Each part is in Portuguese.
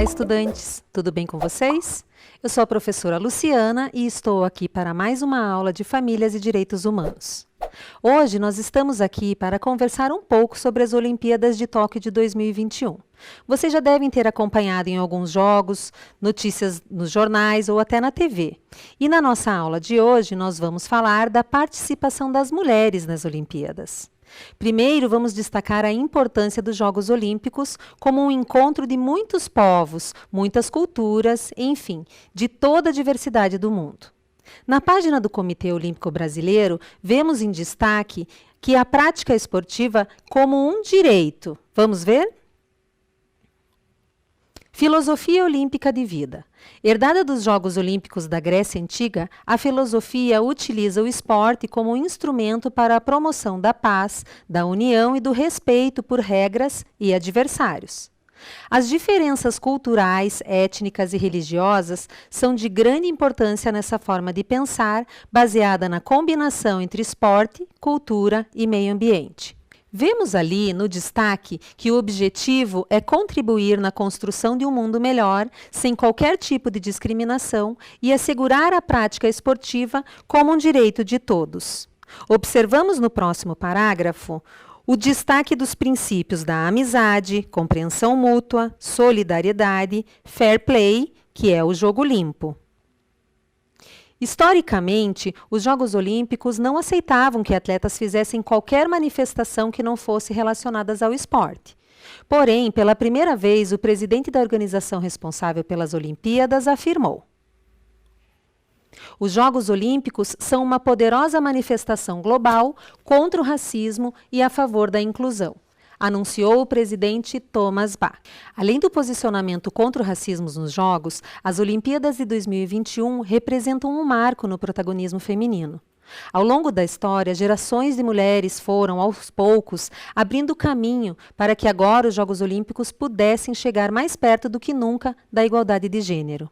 Olá, estudantes! Tudo bem com vocês? Eu sou a professora Luciana e estou aqui para mais uma aula de Famílias e Direitos Humanos. Hoje nós estamos aqui para conversar um pouco sobre as Olimpíadas de Tóquio de 2021. Vocês já devem ter acompanhado em alguns jogos, notícias nos jornais ou até na TV. E na nossa aula de hoje nós vamos falar da participação das mulheres nas Olimpíadas. Primeiro, vamos destacar a importância dos Jogos Olímpicos como um encontro de muitos povos, muitas culturas, enfim, de toda a diversidade do mundo. Na página do Comitê Olímpico Brasileiro, vemos em destaque que a prática esportiva como um direito. Vamos ver? Filosofia Olímpica de Vida. Herdada dos Jogos Olímpicos da Grécia Antiga, a filosofia utiliza o esporte como instrumento para a promoção da paz, da união e do respeito por regras e adversários. As diferenças culturais, étnicas e religiosas são de grande importância nessa forma de pensar, baseada na combinação entre esporte, cultura e meio ambiente. Vemos ali no destaque que o objetivo é contribuir na construção de um mundo melhor, sem qualquer tipo de discriminação, e assegurar a prática esportiva como um direito de todos. Observamos no próximo parágrafo o destaque dos princípios da amizade, compreensão mútua, solidariedade, fair play, que é o jogo limpo. Historicamente, os Jogos Olímpicos não aceitavam que atletas fizessem qualquer manifestação que não fosse relacionada ao esporte. Porém, pela primeira vez, o presidente da organização responsável pelas Olimpíadas afirmou: os Jogos Olímpicos são uma poderosa manifestação global contra o racismo e a favor da inclusão, anunciou o presidente Thomas Bach. Além do posicionamento contra o racismo nos Jogos, as Olimpíadas de 2021 representam um marco no protagonismo feminino. Ao longo da história, gerações de mulheres foram, aos poucos, abrindo caminho para que agora os Jogos Olímpicos pudessem chegar mais perto do que nunca da igualdade de gênero.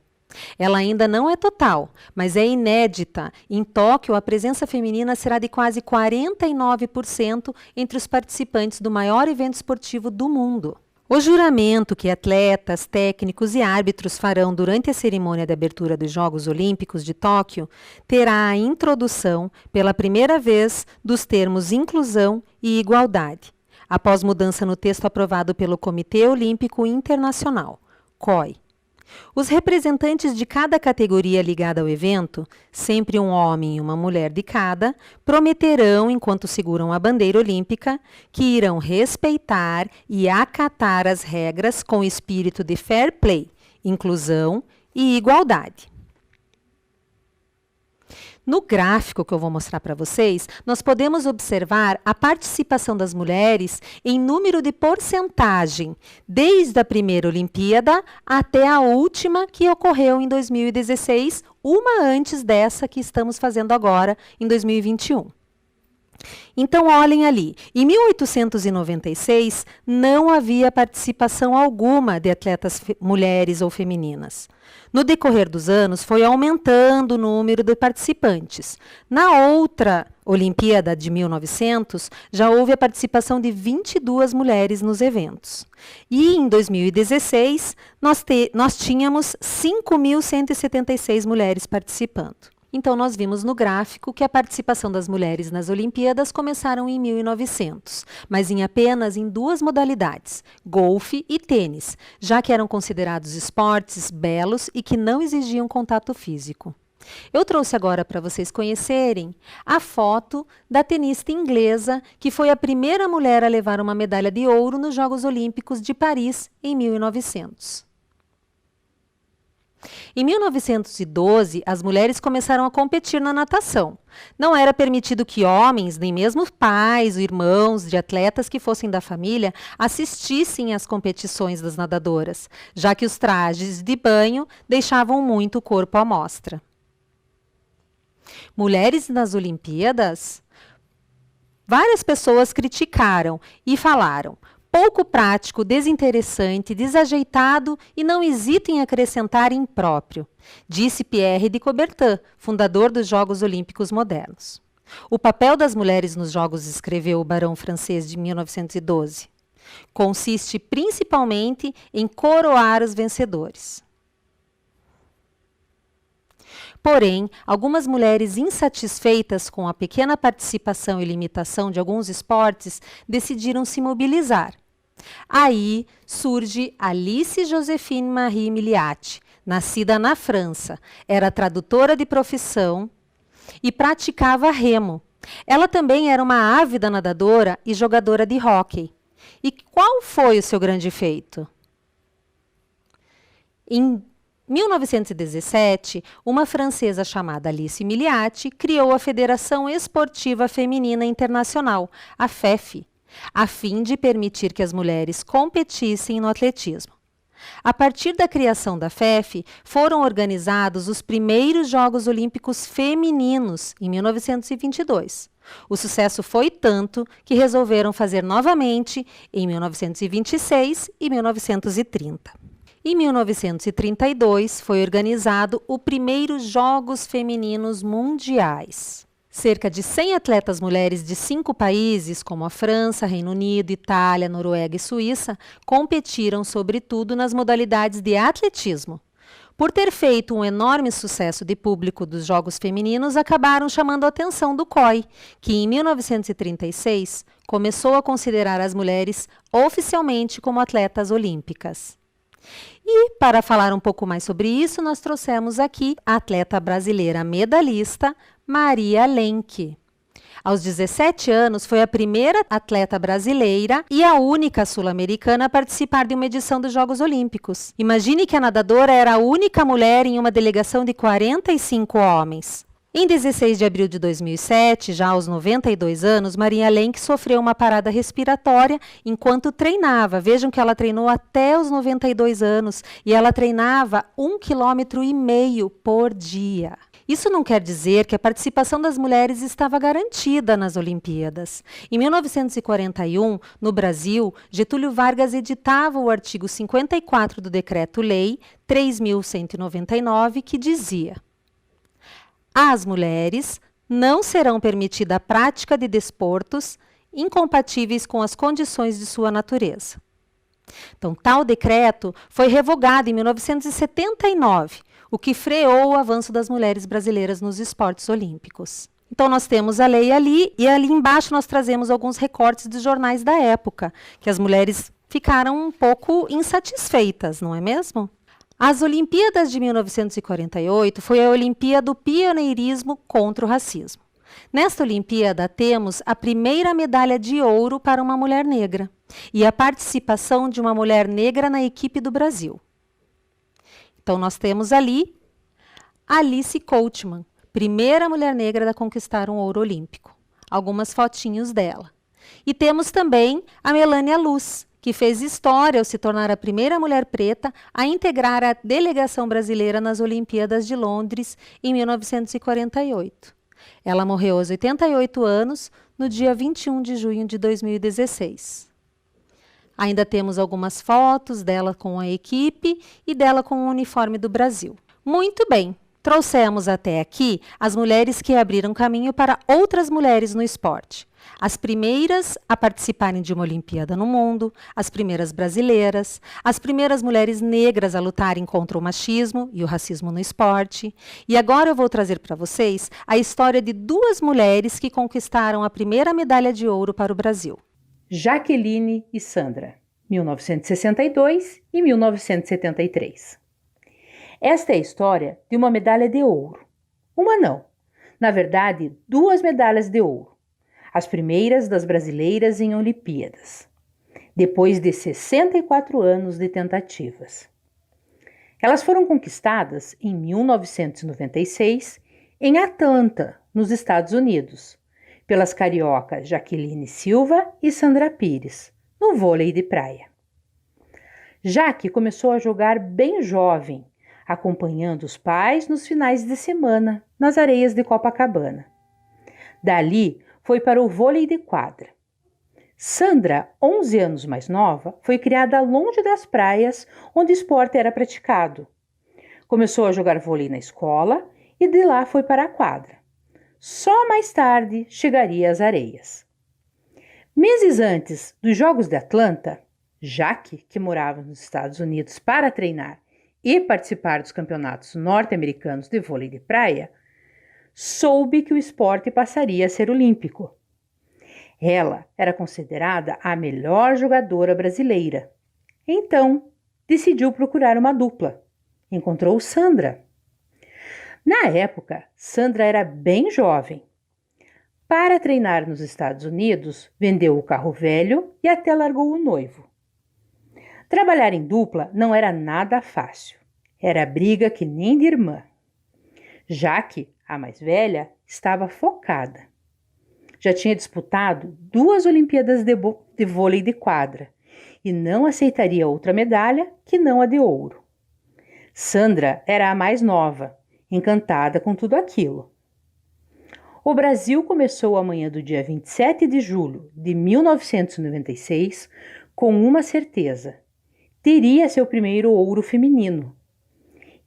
Ela ainda não é total, mas é inédita. Em Tóquio, a presença feminina será de quase 49% entre os participantes do maior evento esportivo do mundo. O juramento que atletas, técnicos e árbitros farão durante a cerimônia de abertura dos Jogos Olímpicos de Tóquio terá a introdução, pela primeira vez, dos termos inclusão e igualdade, após mudança no texto aprovado pelo Comitê Olímpico Internacional, COI. Os representantes de cada categoria ligada ao evento, sempre um homem e uma mulher de cada, prometerão, enquanto seguram a bandeira olímpica, que irão respeitar e acatar as regras com espírito de fair play, inclusão e igualdade. No gráfico que eu vou mostrar para vocês, nós podemos observar a participação das mulheres em número de porcentagem, desde a primeira Olimpíada até a última, que ocorreu em 2016, uma antes dessa que estamos fazendo agora, em 2021. Então, olhem ali, em 1896 não havia participação alguma de atletas mulheres ou femininas. No decorrer dos anos, foi aumentando o número de participantes. Na outra Olimpíada de 1900, já houve a participação de 22 mulheres nos eventos. E em 2016, nós tínhamos 5.176 mulheres participando. Então, nós vimos no gráfico que a participação das mulheres nas Olimpíadas começaram em 1900, mas apenas em duas modalidades, golfe e tênis, já que eram considerados esportes belos e que não exigiam contato físico. Eu trouxe agora para vocês conhecerem a foto da tenista inglesa, que foi a primeira mulher a levar uma medalha de ouro nos Jogos Olímpicos de Paris em 1900. Em 1912, as mulheres começaram a competir na natação. Não era permitido que homens, nem mesmo pais ou irmãos de atletas que fossem da família, assistissem às competições das nadadoras, já que os trajes de banho deixavam muito o corpo à mostra. Mulheres nas Olimpíadas? Várias pessoas criticaram e falaram: pouco prático, desinteressante, desajeitado e não hesita em acrescentar impróprio, disse Pierre de Coubertin, fundador dos Jogos Olímpicos Modernos. O papel das mulheres nos Jogos, escreveu o barão francês de 1912. Consiste principalmente em coroar os vencedores. Porém, algumas mulheres insatisfeitas com a pequena participação e limitação de alguns esportes decidiram se mobilizar. Aí surge Alice Joséphine Marie Milliat, nascida na França, era tradutora de profissão e praticava remo. Ela também era uma ávida nadadora e jogadora de hóquei. E qual foi o seu grande feito? Em 1917, uma francesa chamada Alice Milliat criou a Federação Esportiva Feminina Internacional, a FEF, a fim de permitir que as mulheres competissem no atletismo. A partir da criação da FEF, foram organizados os primeiros Jogos Olímpicos Femininos, em 1922. O sucesso foi tanto que resolveram fazer novamente em 1926 e 1930. Em 1932, foi organizado o primeiro Jogos Femininos Mundiais. Cerca de 100 atletas mulheres de 5 países, como a França, Reino Unido, Itália, Noruega e Suíça, competiram sobretudo nas modalidades de atletismo. Por ter feito um enorme sucesso de público dos Jogos Femininos, acabaram chamando a atenção do COI, que em 1936 começou a considerar as mulheres oficialmente como atletas olímpicas. E, para falar um pouco mais sobre isso, nós trouxemos aqui a atleta brasileira medalhista Maria Lenk. Aos 17 anos, foi a primeira atleta brasileira e a única sul-americana a participar de uma edição dos Jogos Olímpicos. Imagine que a nadadora era a única mulher em uma delegação de 45 homens. Em 16 de abril de 2007, já aos 92 anos, Maria Lenk sofreu uma parada respiratória enquanto treinava. Vejam que ela treinou até os 92 anos e ela treinava 1,5 km por dia. Isso não quer dizer que a participação das mulheres estava garantida nas Olimpíadas. Em 1941, no Brasil, Getúlio Vargas editava o artigo 54 do Decreto-Lei 3.199, que dizia: às mulheres não serão permitida a prática de desportos incompatíveis com as condições de sua natureza. Então, tal decreto foi revogado em 1979, o que freou o avanço das mulheres brasileiras nos esportes olímpicos. Então, nós temos a lei ali, e ali embaixo nós trazemos alguns recortes dos jornais da época, que as mulheres ficaram um pouco insatisfeitas, não é mesmo? As Olimpíadas de 1948 foi a Olimpíada do pioneirismo contra o racismo. Nesta Olimpíada, temos a primeira medalha de ouro para uma mulher negra e a participação de uma mulher negra na equipe do Brasil. Então, nós temos ali Alice Coachman, primeira mulher negra a conquistar um ouro olímpico. Algumas fotinhos dela. E temos também a Melânia Luz, que fez história ao se tornar a primeira mulher preta a integrar a delegação brasileira nas Olimpíadas de Londres em 1948. Ela morreu aos 88 anos, no dia 21 de junho de 2016. Ainda temos algumas fotos dela com a equipe e dela com o uniforme do Brasil. Muito bem, trouxemos até aqui as mulheres que abriram caminho para outras mulheres no esporte. As primeiras a participarem de uma Olimpíada no mundo, as primeiras brasileiras, as primeiras mulheres negras a lutarem contra o machismo e o racismo no esporte. E agora eu vou trazer para vocês a história de duas mulheres que conquistaram a primeira medalha de ouro para o Brasil. Jaqueline e Sandra, 1962 e 1973. Esta é a história de uma medalha de ouro. Uma não, na verdade, duas medalhas de ouro. As primeiras das brasileiras em Olimpíadas, depois de 64 anos de tentativas. Elas foram conquistadas em 1996 em Atlanta, nos Estados Unidos, pelas cariocas Jaqueline Silva e Sandra Pires, no vôlei de praia. Jaque começou a jogar bem jovem, acompanhando os pais nos finais de semana, nas areias de Copacabana. Dali, foi para o vôlei de quadra. Sandra, 11 anos mais nova, foi criada longe das praias onde o esporte era praticado. Começou a jogar vôlei na escola e de lá foi para a quadra. Só mais tarde chegaria às areias. Meses antes dos Jogos de Atlanta, Jaque, que morava nos Estados Unidos para treinar e participar dos campeonatos norte-americanos de vôlei de praia, soube que o esporte passaria a ser olímpico. Ela era considerada a melhor jogadora brasileira. Então, decidiu procurar uma dupla. Encontrou Sandra. Na época, Sandra era bem jovem. Para treinar nos Estados Unidos, vendeu o carro velho e até largou o noivo. Trabalhar em dupla não era nada fácil. Era briga que nem de irmã. Jaque, a mais velha, estava focada. Já tinha disputado 2 Olimpíadas de vôlei de quadra e não aceitaria outra medalha que não a de ouro. Sandra era a mais nova, encantada com tudo aquilo. O Brasil começou a manhã do dia 27 de julho de 1996 com uma certeza: teria seu primeiro ouro feminino.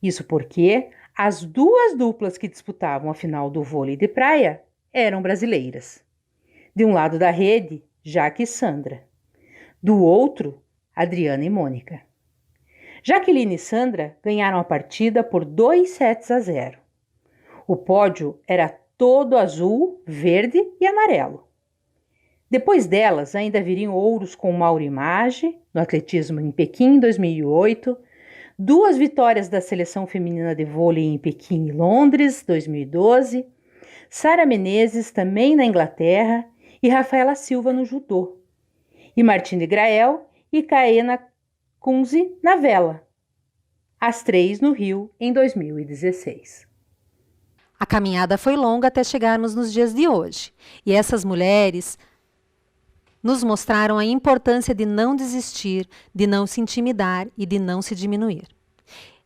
Isso porque as 2 duplas que disputavam a final do vôlei de praia eram brasileiras. De um lado da rede, Jaque e Sandra. Do outro, Adriana e Mônica. Jaqueline e Sandra ganharam a partida por 2-0. O pódio era todo azul, verde e amarelo. Depois delas, ainda viriam ouros com Mauro Image, no atletismo em Pequim em 2008, 2 vitórias da seleção feminina de vôlei em Pequim e Londres, 2012, Sara Menezes também na Inglaterra e Rafaela Silva no judô, e Martine Grael e Kaena Kunze na vela, as 3 no Rio em 2016. A caminhada foi longa até chegarmos nos dias de hoje, e essas mulheres nos mostraram a importância de não desistir, de não se intimidar e de não se diminuir.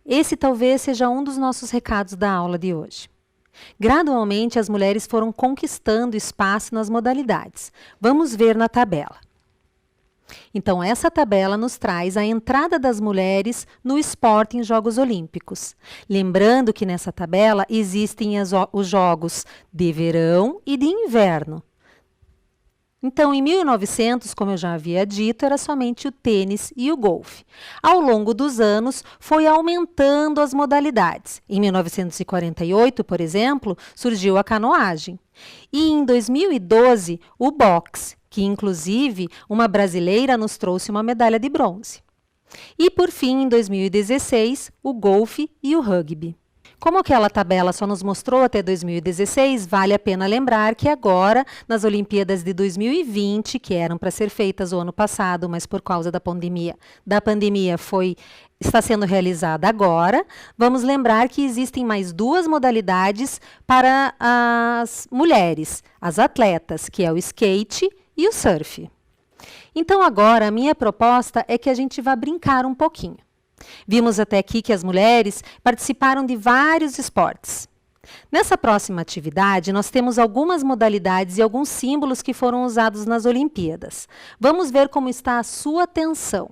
Esse talvez seja um dos nossos recados da aula de hoje. Gradualmente, as mulheres foram conquistando espaço nas modalidades. Vamos ver na tabela. Então, essa tabela nos traz a entrada das mulheres no esporte em Jogos Olímpicos. Lembrando que nessa tabela existem os Jogos de verão e de inverno. Então, em 1900, como eu já havia dito, era somente o tênis e o golfe. Ao longo dos anos, foi aumentando as modalidades. Em 1948, por exemplo, surgiu a canoagem. E em 2012, o boxe, que inclusive uma brasileira nos trouxe uma medalha de bronze. E por fim, em 2016, o golfe e o rugby. Como aquela tabela só nos mostrou até 2016, vale a pena lembrar que agora, nas Olimpíadas de 2020, que eram para ser feitas o ano passado, mas por causa da pandemia está sendo realizada agora, vamos lembrar que existem mais 2 modalidades para as mulheres, as atletas, que é o skate e o surf. Então agora a minha proposta é que a gente vá brincar um pouquinho. Vimos até aqui que as mulheres participaram de vários esportes. Nessa próxima atividade, nós temos algumas modalidades e alguns símbolos que foram usados nas Olimpíadas. Vamos ver como está a sua atenção.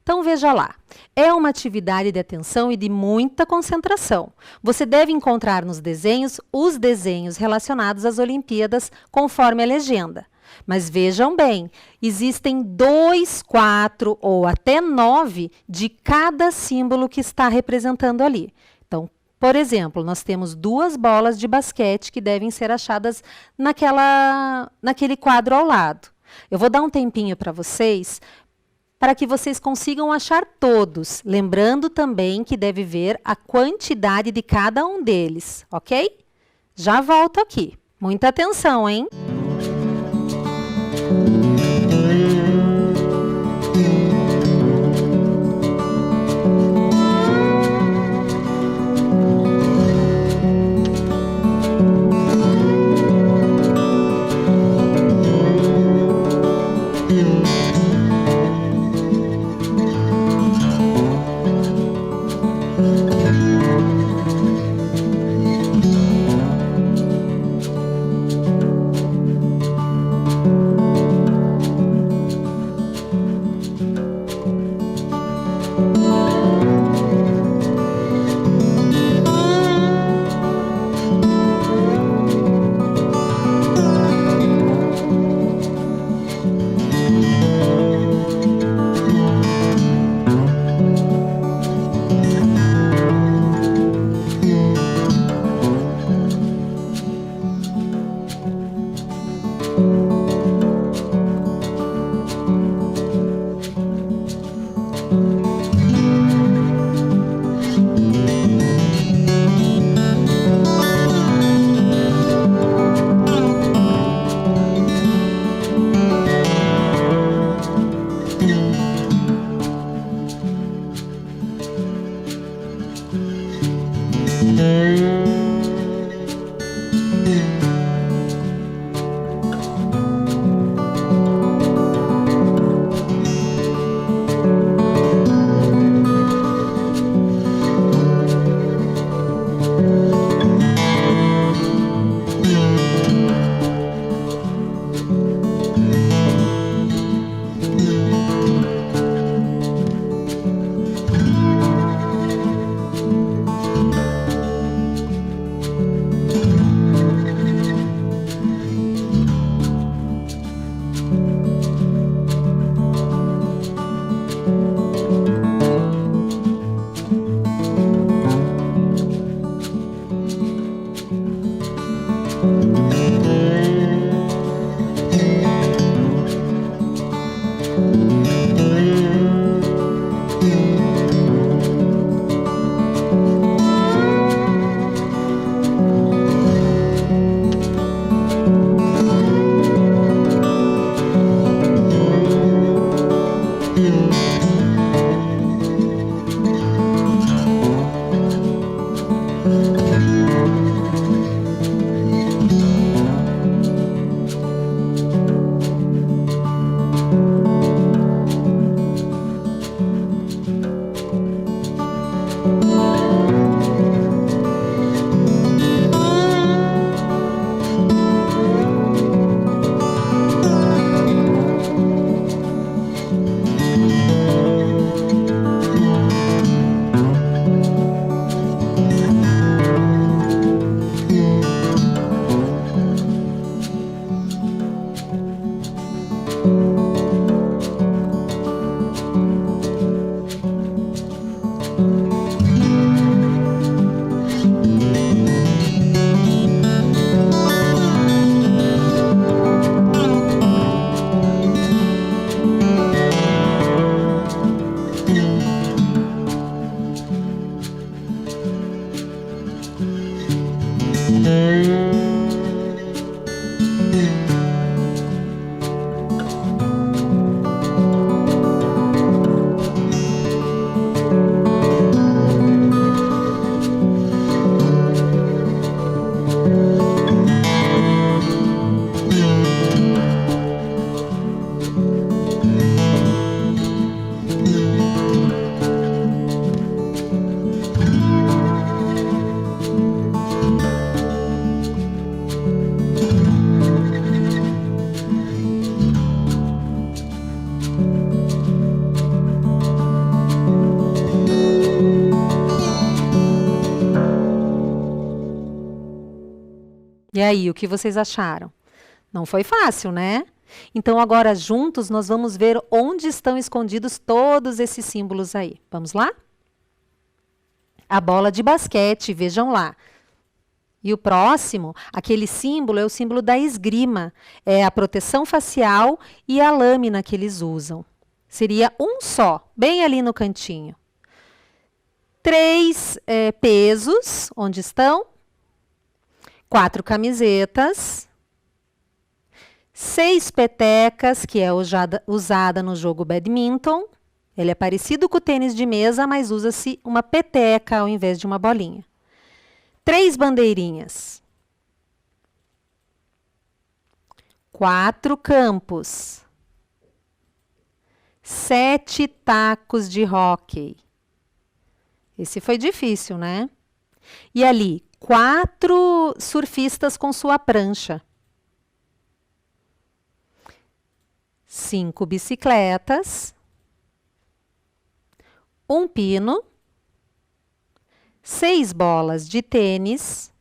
Então, veja lá. É uma atividade de atenção e de muita concentração. Você deve encontrar nos desenhos os desenhos relacionados às Olimpíadas conforme a legenda. Mas vejam bem, existem 2, 4 ou até 9 de cada símbolo que está representando ali. Então, por exemplo, nós temos 2 bolas de basquete que devem ser achadas naquele quadro ao lado. Eu vou dar um tempinho para que vocês consigam achar todos, lembrando também que deve ver a quantidade de cada um deles, ok? Já volto aqui. Muita atenção, hein? E aí, o que vocês acharam? Não foi fácil, né? Então, agora juntos, nós vamos ver onde estão escondidos todos esses símbolos aí. Vamos lá? A bola de basquete, vejam lá. E o próximo, aquele símbolo é o símbolo da esgrima. É a proteção facial e a lâmina que eles usam. Seria um só, bem ali no cantinho. 3 pesos, onde estão? 4 camisetas, 6 petecas, que é usada no jogo badminton. Ele é parecido com o tênis de mesa, mas usa-se uma peteca ao invés de uma bolinha. 3 bandeirinhas. 4 campos. 7 tacos de hóquei. Esse foi difícil, né? E ali, 4 surfistas com sua prancha. 5 bicicletas. 1 pino. 6 bolas de tênis.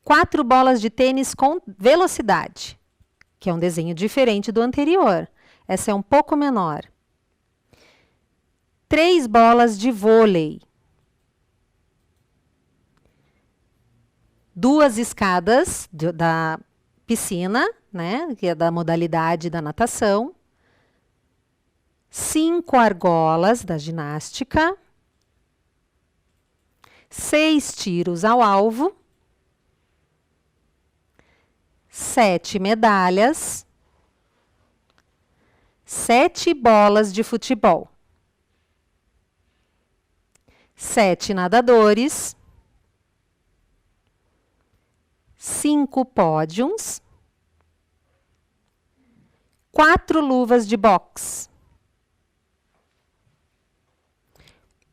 4 bolas de tênis com velocidade, que é um desenho diferente do anterior. Essa é um pouco menor. 3 bolas de vôlei. 2 escadas da piscina, né, que é da modalidade da natação. 5 argolas da ginástica. 6 tiros ao alvo. 7 medalhas. 7 bolas de futebol. 7 nadadores. 5 pódiums. 4 luvas de boxe.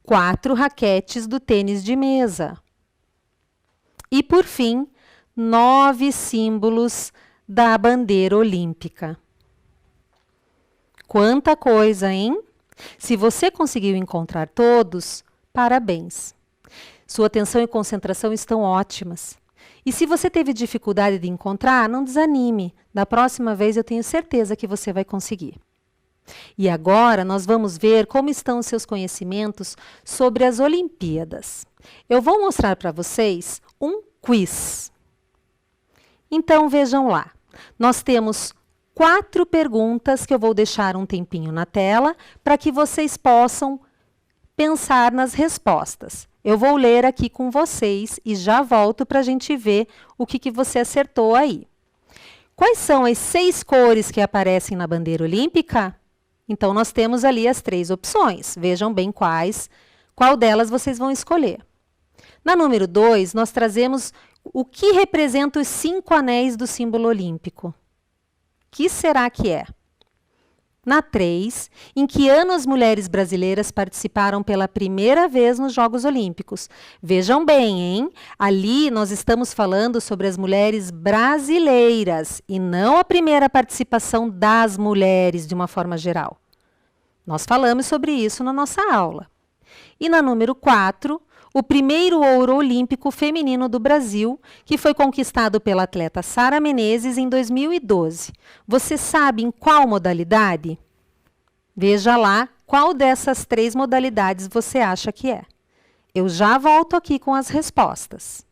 4 raquetes do tênis de mesa. E, por fim, 9 símbolos da bandeira olímpica. Quanta coisa, hein? Se você conseguiu encontrar todos, parabéns. Sua atenção e concentração estão ótimas. E se você teve dificuldade de encontrar, não desanime. Da próxima vez eu tenho certeza que você vai conseguir. E agora nós vamos ver como estão os seus conhecimentos sobre as Olimpíadas. Eu vou mostrar para vocês um quiz. Então vejam lá. Nós temos 4 perguntas que eu vou deixar um tempinho na tela para que vocês possam pensar nas respostas. Eu vou ler aqui com vocês e já volto para a gente ver o que você acertou aí. Quais são as 6 cores que aparecem na bandeira olímpica? Então, nós temos ali as 3 opções. Vejam bem qual delas vocês vão escolher. Na número 2, nós trazemos o que representa os 5 anéis do símbolo olímpico. Que será que é? Na 3, em que ano as mulheres brasileiras participaram pela primeira vez nos Jogos Olímpicos? Vejam bem, hein? Ali nós estamos falando sobre as mulheres brasileiras e não a primeira participação das mulheres de uma forma geral. Nós falamos sobre isso na nossa aula. E na número 4, o primeiro ouro olímpico feminino do Brasil, que foi conquistado pela atleta Sara Menezes em 2012. Você sabe em qual modalidade? Veja lá qual dessas 3 modalidades você acha que é. Eu já volto aqui com as respostas.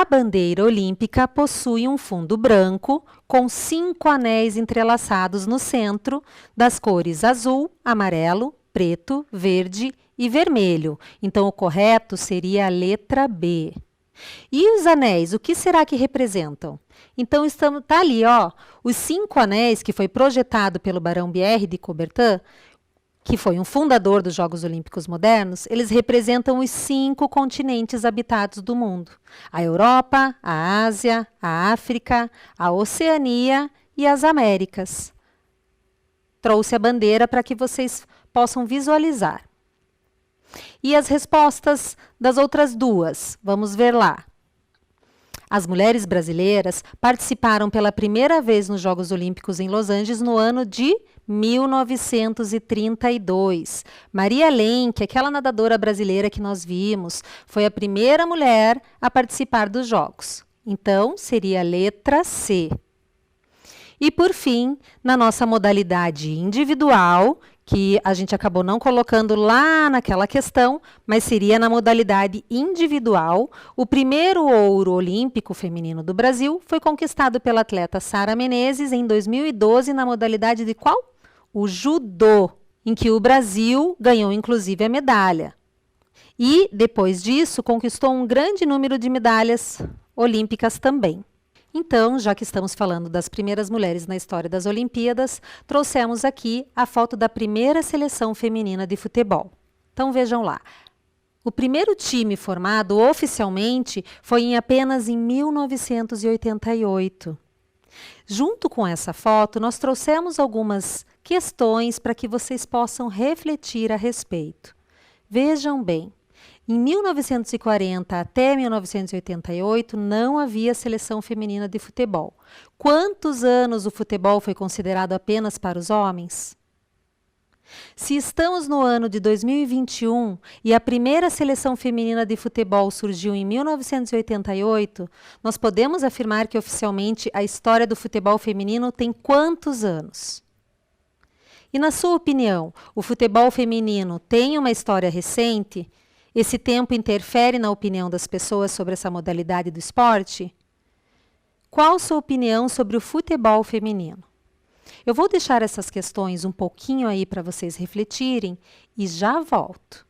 A bandeira olímpica possui um fundo branco com 5 anéis entrelaçados no centro, das cores azul, amarelo, preto, verde e vermelho. Então, o correto seria a letra B. E os anéis, o que será que representam? Então, tá ali, ó, os 5 anéis que foi projetado pelo Barão Bière de Coubertin, que foi um fundador dos Jogos Olímpicos Modernos, eles representam os 5 continentes habitados do mundo. A Europa, a Ásia, a África, a Oceania e as Américas. Trouxe a bandeira para que vocês possam visualizar. E as respostas das outras duas? Vamos ver lá. As mulheres brasileiras participaram pela primeira vez nos Jogos Olímpicos em Los Angeles no ano de 1932. Maria Lenk, aquela nadadora brasileira que nós vimos, foi a primeira mulher a participar dos Jogos. Então, seria a letra C. E, por fim, na nossa modalidade individual, que a gente acabou não colocando lá naquela questão, mas seria na modalidade individual, o primeiro ouro olímpico feminino do Brasil foi conquistado pela atleta Sara Menezes em 2012 na modalidade de qual? O judô, em que o Brasil ganhou inclusive a medalha. E, depois disso, conquistou um grande número de medalhas olímpicas também. Então, já que estamos falando das primeiras mulheres na história das Olimpíadas, trouxemos aqui a foto da primeira seleção feminina de futebol. Então, vejam lá. O primeiro time formado oficialmente foi apenas em 1988. Junto com essa foto, nós trouxemos algumas questões para que vocês possam refletir a respeito. Vejam bem. Em 1940 até 1988, não havia seleção feminina de futebol. Quantos anos o futebol foi considerado apenas para os homens? Se estamos no ano de 2021 e a primeira seleção feminina de futebol surgiu em 1988, nós podemos afirmar que oficialmente a história do futebol feminino tem quantos anos? E na sua opinião, o futebol feminino tem uma história recente? Esse tempo interfere na opinião das pessoas sobre essa modalidade do esporte? Qual sua opinião sobre o futebol feminino? Eu vou deixar essas questões um pouquinho aí para vocês refletirem e já volto.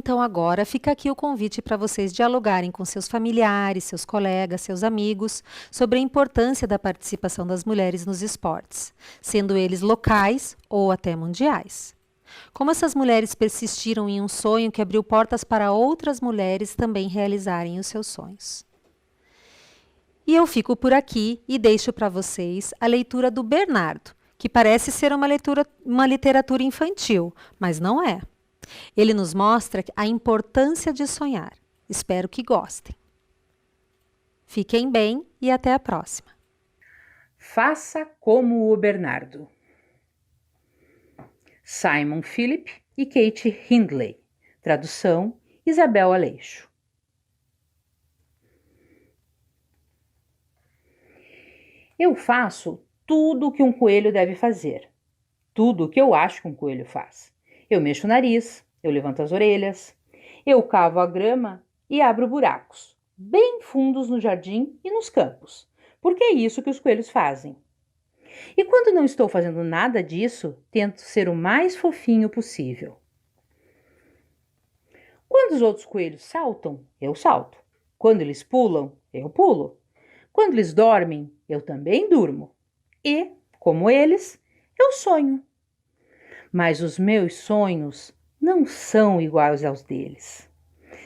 Então agora fica aqui o convite para vocês dialogarem com seus familiares, seus colegas, seus amigos sobre a importância da participação das mulheres nos esportes, sendo eles locais ou até mundiais. Como essas mulheres persistiram em um sonho que abriu portas para outras mulheres também realizarem os seus sonhos. E eu fico por aqui e deixo para vocês a leitura do Bernardo, que parece ser uma literatura infantil, mas não é. Ele nos mostra a importância de sonhar. Espero que gostem. Fiquem bem e até a próxima. Faça como o Bernardo. Simon Philip e Kate Hindley. Tradução: Isabel Aleixo. Eu faço tudo o que um coelho deve fazer. Tudo o que eu acho que um coelho faz. Eu mexo o nariz, eu levanto as orelhas, eu cavo a grama e abro buracos, bem fundos no jardim e nos campos, porque é isso que os coelhos fazem. E quando não estou fazendo nada disso, tento ser o mais fofinho possível. Quando os outros coelhos saltam, eu salto. Quando eles pulam, eu pulo. Quando eles dormem, eu também durmo. E, como eles, eu sonho. Mas os meus sonhos não são iguais aos deles.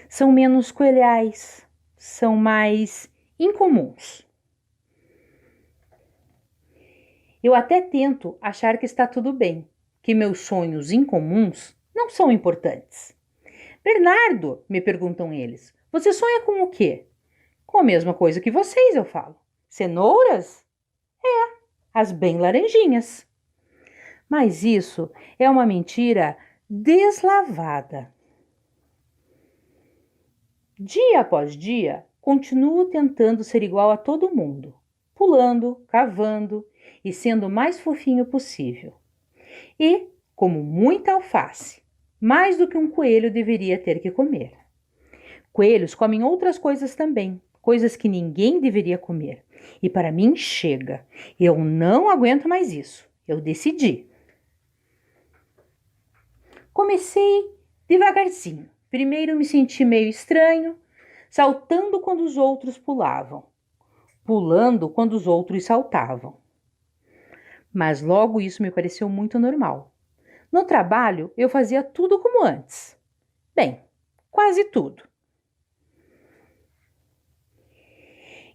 São menos coelhais, são mais incomuns. Eu até tento achar que está tudo bem, que meus sonhos incomuns não são importantes. Bernardo, me perguntam eles, você sonha com o quê? Com a mesma coisa que vocês, eu falo. Cenouras? É, as bem laranjinhas. Mas isso é uma mentira deslavada. Dia após dia, continuo tentando ser igual a todo mundo, pulando, cavando e sendo o mais fofinho possível. E, como muita alface, mais do que um coelho deveria ter que comer. Coelhos comem outras coisas também, coisas que ninguém deveria comer. E para mim chega. Eu não aguento mais isso. Eu decidi. Comecei devagarzinho. Primeiro me senti meio estranho, saltando quando os outros pulavam, pulando quando os outros saltavam. Mas logo isso me pareceu muito normal. No trabalho, eu fazia tudo como antes. Bem, quase tudo.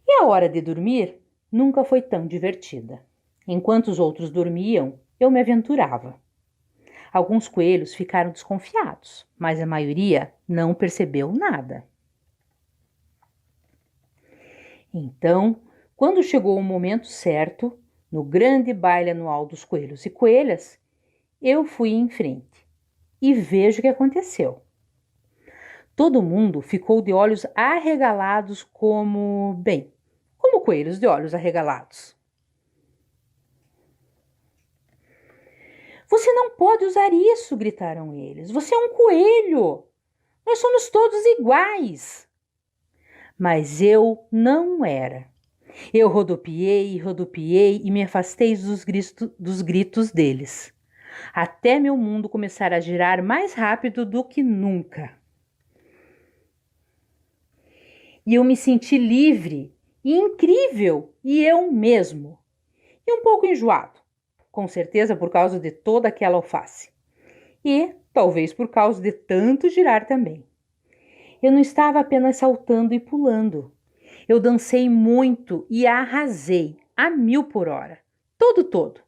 E a hora de dormir nunca foi tão divertida. Enquanto os outros dormiam, eu me aventurava. Alguns coelhos ficaram desconfiados, mas a maioria não percebeu nada. Então, quando chegou o momento certo, no grande baile anual dos coelhos e coelhas, eu fui em frente e vejo o que aconteceu. Todo mundo ficou de olhos arregalados como coelhos de olhos arregalados. Você não pode usar isso, gritaram eles. Você é um coelho. Nós somos todos iguais. Mas eu não era. Eu rodopiei e me afastei dos gritos deles, até meu mundo começar a girar mais rápido do que nunca. E eu me senti livre e incrível, e eu mesmo. E um pouco enjoado, com certeza por causa de toda aquela alface. E talvez por causa de tanto girar também. Eu não estava apenas saltando e pulando. Eu dancei muito e arrasei a 1000 por hora. Todo.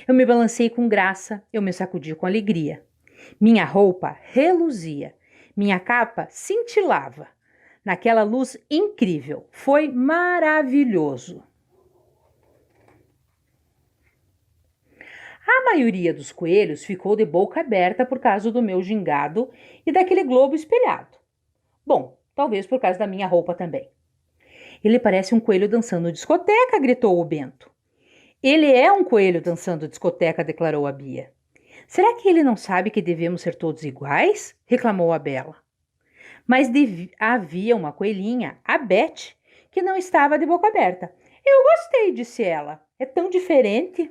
Eu me balancei com graça, eu me sacudi com alegria. Minha roupa reluzia, minha capa cintilava. Naquela luz incrível, foi maravilhoso. A maioria dos coelhos ficou de boca aberta por causa do meu gingado e daquele globo espelhado. Bom, talvez por causa da minha roupa também. Ele parece um coelho dançando discoteca, gritou o Bento. Ele é um coelho dançando discoteca, declarou a Bia. Será que ele não sabe que devemos ser todos iguais? Reclamou a Bela. Mas havia uma coelhinha, a Beth, que não estava de boca aberta. Eu gostei, disse ela. É tão diferente.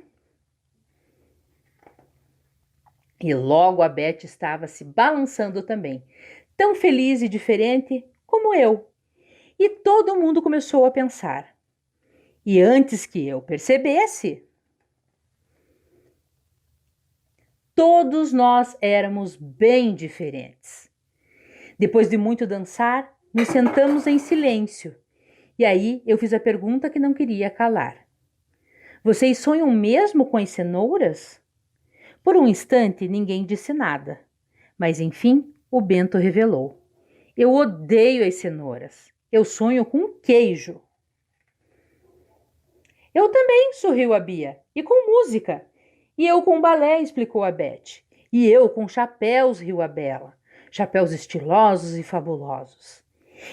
E logo a Beth estava se balançando também, tão feliz e diferente como eu. E todo mundo começou a pensar. E antes que eu percebesse, todos nós éramos bem diferentes. Depois de muito dançar, nos sentamos em silêncio. E aí eu fiz a pergunta que não queria calar. Vocês sonham mesmo com as cenouras? Por um instante, ninguém disse nada. Mas, enfim, o Bento revelou. Eu odeio as cenouras. Eu sonho com queijo. Eu também, sorriu a Bia. E com música. E eu com balé, explicou a Beth. E eu com chapéus, riu a Bela. Chapéus estilosos e fabulosos.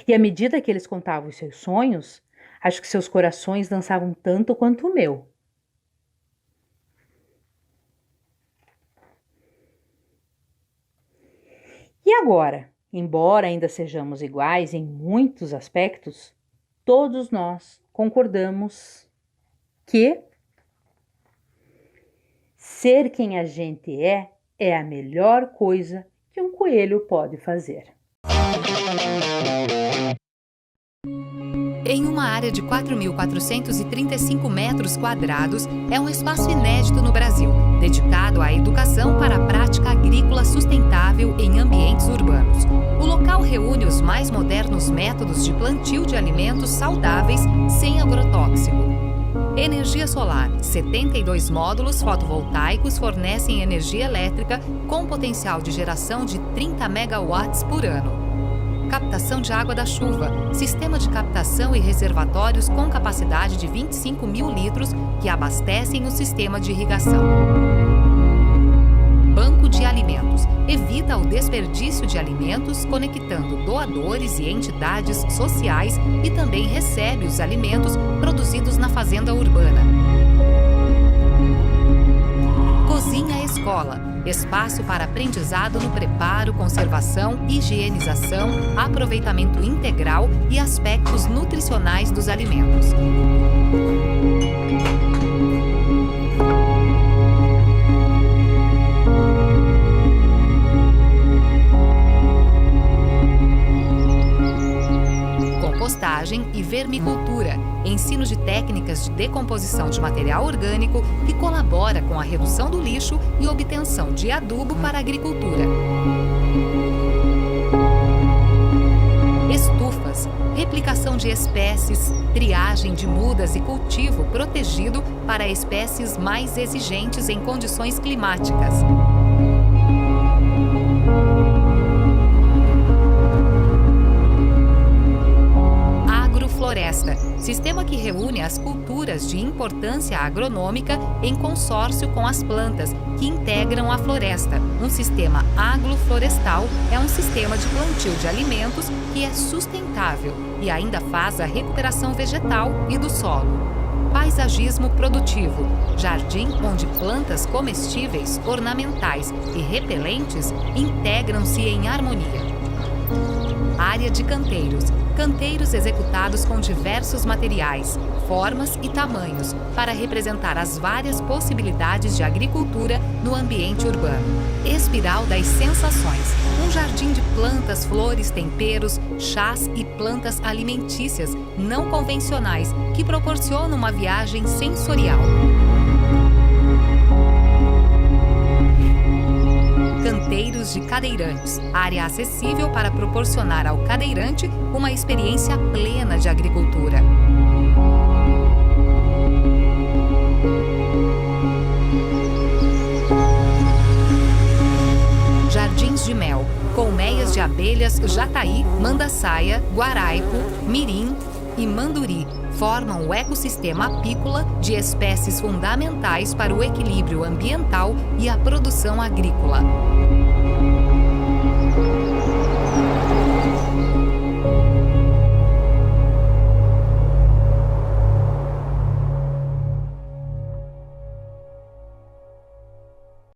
E à medida que eles contavam os seus sonhos, acho que seus corações dançavam tanto quanto o meu. E agora, embora ainda sejamos iguais em muitos aspectos, todos nós concordamos que ser quem a gente é a melhor coisa que um coelho pode fazer. Em uma área de 4.435 metros quadrados, é um espaço inédito no Brasil, dedicado à educação para a prática agrícola sustentável em ambientes urbanos. O local reúne os mais modernos métodos de plantio de alimentos saudáveis sem agrotóxico. Energia solar. 72 módulos fotovoltaicos fornecem energia elétrica com potencial de geração de 30 megawatts por ano. Captação de água da chuva. Sistema de captação e reservatórios com capacidade de 25 mil litros que abastecem o sistema de irrigação. Banco de alimentos. Evita o desperdício de alimentos, conectando doadores e entidades sociais e também recebe os alimentos produzidos na fazenda urbana. Cozinha Escola. Espaço para aprendizado no preparo, conservação, higienização, aproveitamento integral e aspectos nutricionais dos alimentos. Compostagem e vermicultura. Ensino de técnicas de decomposição de material orgânico que colabora com a redução do lixo e obtenção de adubo para a agricultura. Estufas, replicação de espécies, triagem de mudas e cultivo protegido para espécies mais exigentes em condições climáticas. Agrofloresta, sistema que reúne as culturas de importância agronômica em consórcio com as plantas que integram a floresta. Um sistema agroflorestal é um sistema de plantio de alimentos que é sustentável e ainda faz a recuperação vegetal e do solo. Paisagismo produtivo, jardim onde plantas comestíveis, ornamentais e repelentes integram-se em harmonia. Área de canteiros. Canteiros executados com diversos materiais, formas e tamanhos para representar as várias possibilidades de agricultura no ambiente urbano. Espiral das sensações. Um jardim de plantas, flores, temperos, chás e plantas alimentícias não convencionais que proporcionam uma viagem sensorial. de cadeirantes, área acessível para proporcionar ao cadeirante uma experiência plena de agricultura. Jardins de mel, colmeias de abelhas jataí, mandaçaia, guaraipo, mirim e manduri formam o ecossistema apícola de espécies fundamentais para o equilíbrio ambiental e a produção agrícola.